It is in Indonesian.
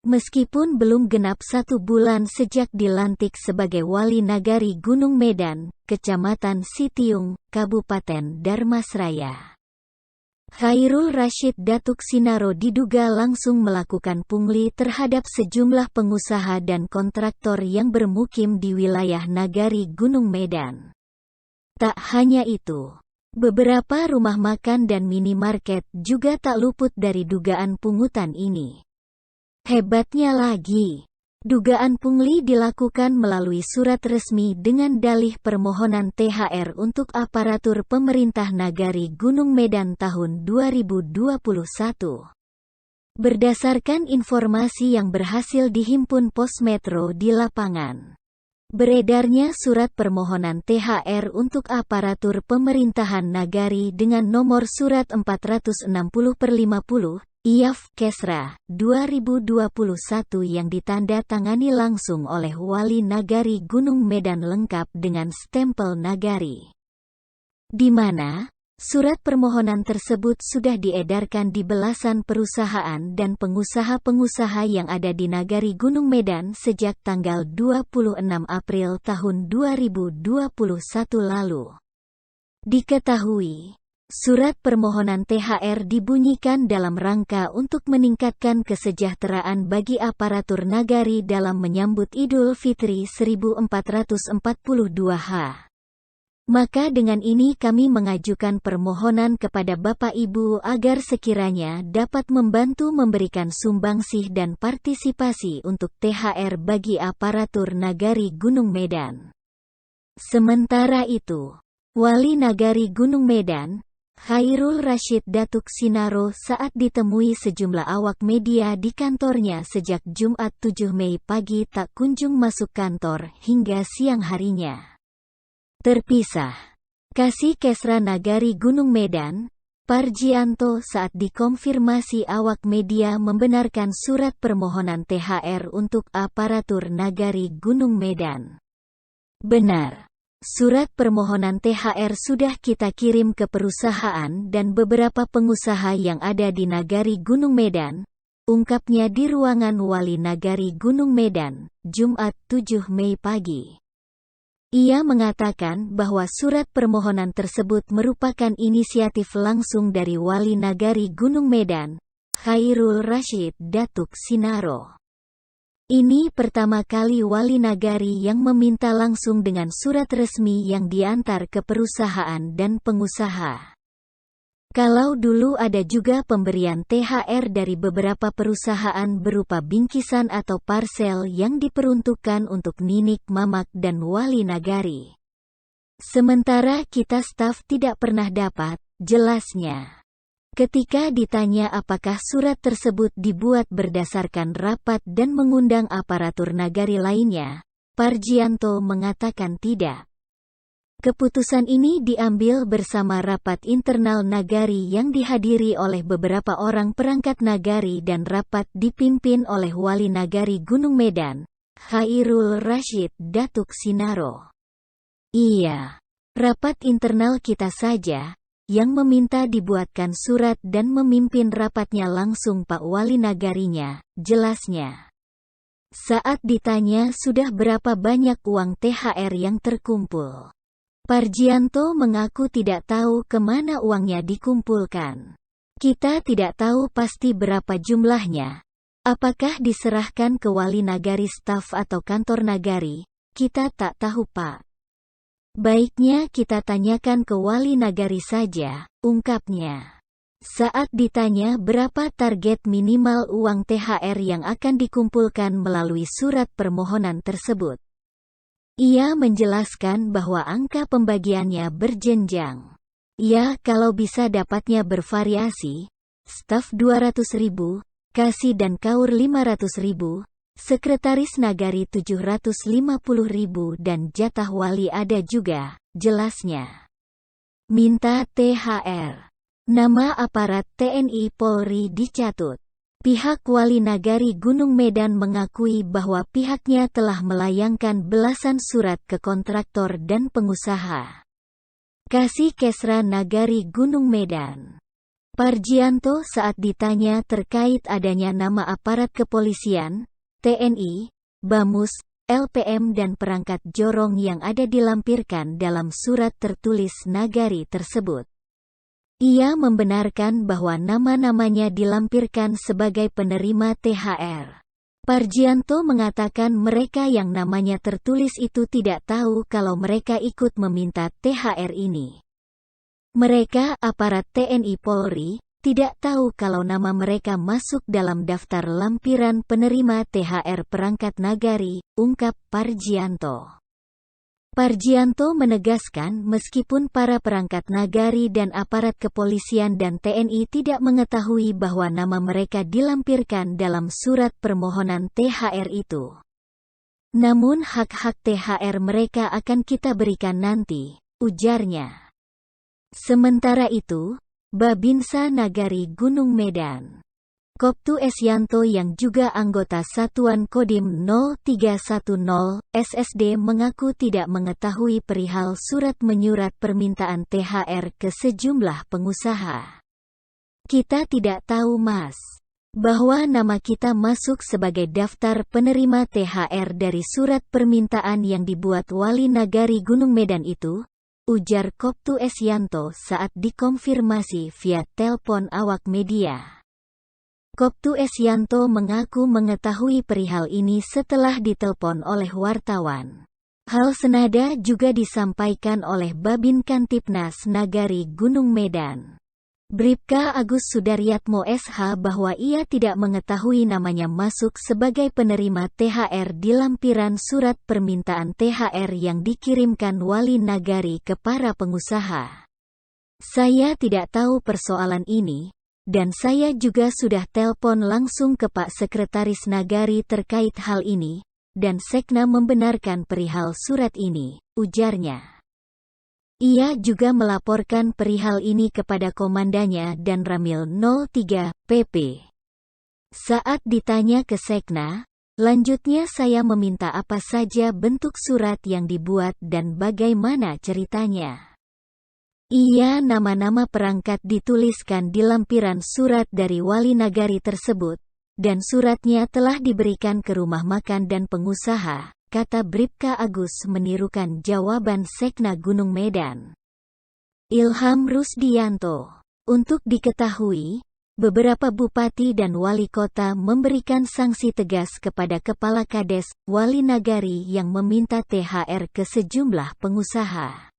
Meskipun belum genap 1 bulan sejak dilantik sebagai Wali Nagari Gunung Medan, Kecamatan Sitiung, Kabupaten Dharmasraya, Chairul Rasyid Datuk Sinaro diduga langsung melakukan pungli terhadap sejumlah pengusaha dan kontraktor yang bermukim di wilayah Nagari Gunung Medan. Tak hanya itu, beberapa rumah makan dan minimarket juga tak luput dari dugaan pungutan ini. Hebatnya lagi, dugaan pungli dilakukan melalui surat resmi dengan dalih permohonan THR untuk aparatur pemerintah Nagari Gunung Medan tahun 2021. Berdasarkan informasi yang berhasil dihimpun Pos Metro di lapangan, beredarnya surat permohonan THR untuk aparatur pemerintahan Nagari dengan nomor surat 460/50, IAF Kesra 2021 yang ditanda tangani langsung oleh Wali Nagari Gunung Medan lengkap dengan stempel Nagari, di mana surat permohonan tersebut sudah diedarkan di belasan perusahaan dan pengusaha-pengusaha yang ada di Nagari Gunung Medan sejak tanggal 26 April tahun 2021 lalu. Diketahui, surat permohonan THR dibunyikan dalam rangka untuk meningkatkan kesejahteraan bagi aparatur Nagari dalam menyambut Idul Fitri 1442H. Maka dengan ini kami mengajukan permohonan kepada Bapak Ibu agar sekiranya dapat membantu memberikan sumbangsih dan partisipasi untuk THR bagi aparatur Nagari Gunung Medan. Sementara itu, Wali Nagari Gunung Medan, Chairul Rasyid Datuk Sinaro saat ditemui sejumlah awak media di kantornya sejak Jumat 7 Mei pagi tak kunjung masuk kantor hingga siang harinya. Terpisah, Kasih Kesra Nagari Gunung Medan, Parjianto saat dikonfirmasi awak media membenarkan surat permohonan THR untuk aparatur Nagari Gunung Medan. Benar. Surat permohonan THR sudah kita kirim ke perusahaan dan beberapa pengusaha yang ada di Nagari Gunung Medan, ungkapnya di ruangan Wali Nagari Gunung Medan, Jumat 7 Mei pagi. Ia mengatakan bahwa surat permohonan tersebut merupakan inisiatif langsung dari Wali Nagari Gunung Medan, Chairul Rasyid Datuk Sinaro. Ini pertama kali Wali Nagari yang meminta langsung dengan surat resmi yang diantar ke perusahaan dan pengusaha. Kalau dulu ada juga pemberian THR dari beberapa perusahaan berupa bingkisan atau parsel yang diperuntukkan untuk ninik mamak dan Wali Nagari. Sementara kita staf tidak pernah dapat, jelasnya. Ketika ditanya apakah surat tersebut dibuat berdasarkan rapat dan mengundang aparatur Nagari lainnya, Parjianto mengatakan tidak. Keputusan ini diambil bersama rapat internal Nagari yang dihadiri oleh beberapa orang perangkat Nagari dan rapat dipimpin oleh Wali Nagari Gunung Medan, Chairul Rasyid Datuk Sinaro. Iya, rapat internal kita saja yang meminta dibuatkan surat dan memimpin rapatnya langsung Pak Wali Nagarinya, jelasnya. Saat ditanya sudah berapa banyak uang THR yang terkumpul, Parjianto mengaku tidak tahu kemana uangnya dikumpulkan. Kita tidak tahu pasti berapa jumlahnya. Apakah diserahkan ke Wali Nagari staf atau kantor Nagari, kita tak tahu Pak. Baiknya kita tanyakan ke Wali Nagari saja, ungkapnya. Saat ditanya berapa target minimal uang THR yang akan dikumpulkan melalui surat permohonan tersebut, ia menjelaskan bahwa angka pembagiannya berjenjang. Ya, kalau bisa dapatnya bervariasi, staf 200.000, kasih dan kaur 500.000, Sekretaris Nagari 750.000 dan jatah wali ada juga, jelasnya. Minta THR. Nama aparat TNI Polri dicatut. Pihak Wali Nagari Gunung Medan mengakui bahwa pihaknya telah melayangkan belasan surat ke kontraktor dan pengusaha. Kasih Kesra Nagari Gunung Medan. Parjianto saat ditanya terkait adanya nama aparat kepolisian, TNI, Bamus, LPM dan perangkat jorong yang ada dilampirkan dalam surat tertulis Nagari tersebut. Ia membenarkan bahwa nama-namanya dilampirkan sebagai penerima THR. Parjianto mengatakan mereka yang namanya tertulis itu tidak tahu kalau mereka ikut meminta THR ini. Mereka, aparat TNI Polri, tidak tahu kalau nama mereka masuk dalam daftar lampiran penerima THR perangkat nagari, ungkap Parjianto. Parjianto menegaskan meskipun para perangkat nagari dan aparat kepolisian dan TNI tidak mengetahui bahwa nama mereka dilampirkan dalam surat permohonan THR itu. Namun hak-hak THR mereka akan kita berikan nanti, ujarnya. Sementara itu, Babinsa Nagari Gunung Medan, Koptu Esyanto yang juga anggota Satuan Kodim 0310 SSD mengaku tidak mengetahui perihal surat menyurat permintaan THR ke sejumlah pengusaha. Kita tidak tahu Mas, bahwa nama kita masuk sebagai daftar penerima THR dari surat permintaan yang dibuat Wali Nagari Gunung Medan itu, ujar Koptu Esyanto saat dikonfirmasi via telepon awak media. Koptu Esyanto mengaku mengetahui perihal ini setelah ditelepon oleh wartawan. Hal senada juga disampaikan oleh Babin Kantipnas Nagari Gunung Medan, Bribka Agus Sudaryatmo SH bahwa ia tidak mengetahui namanya masuk sebagai penerima THR di lampiran surat permintaan THR yang dikirimkan Wali Nagari ke para pengusaha. Saya tidak tahu persoalan ini, dan saya juga sudah telepon langsung ke Pak Sekretaris Nagari terkait hal ini, dan Sekna membenarkan perihal surat ini, ujarnya. Ia juga melaporkan perihal ini kepada komandannya dan Ramil 03 PP. Saat ditanya ke Sekna, lanjutnya saya meminta apa saja bentuk surat yang dibuat dan bagaimana ceritanya. Iya, nama-nama perangkat dituliskan di lampiran surat dari Wali Nagari tersebut, dan suratnya telah diberikan ke rumah makan dan pengusaha, kata Bribka Agus menirukan jawaban Sekna Gunung Medan. Ilham Rusdianto. Untuk diketahui, beberapa bupati dan wali kota memberikan sanksi tegas kepada kepala kades, Wali Nagari yang meminta THR ke sejumlah pengusaha.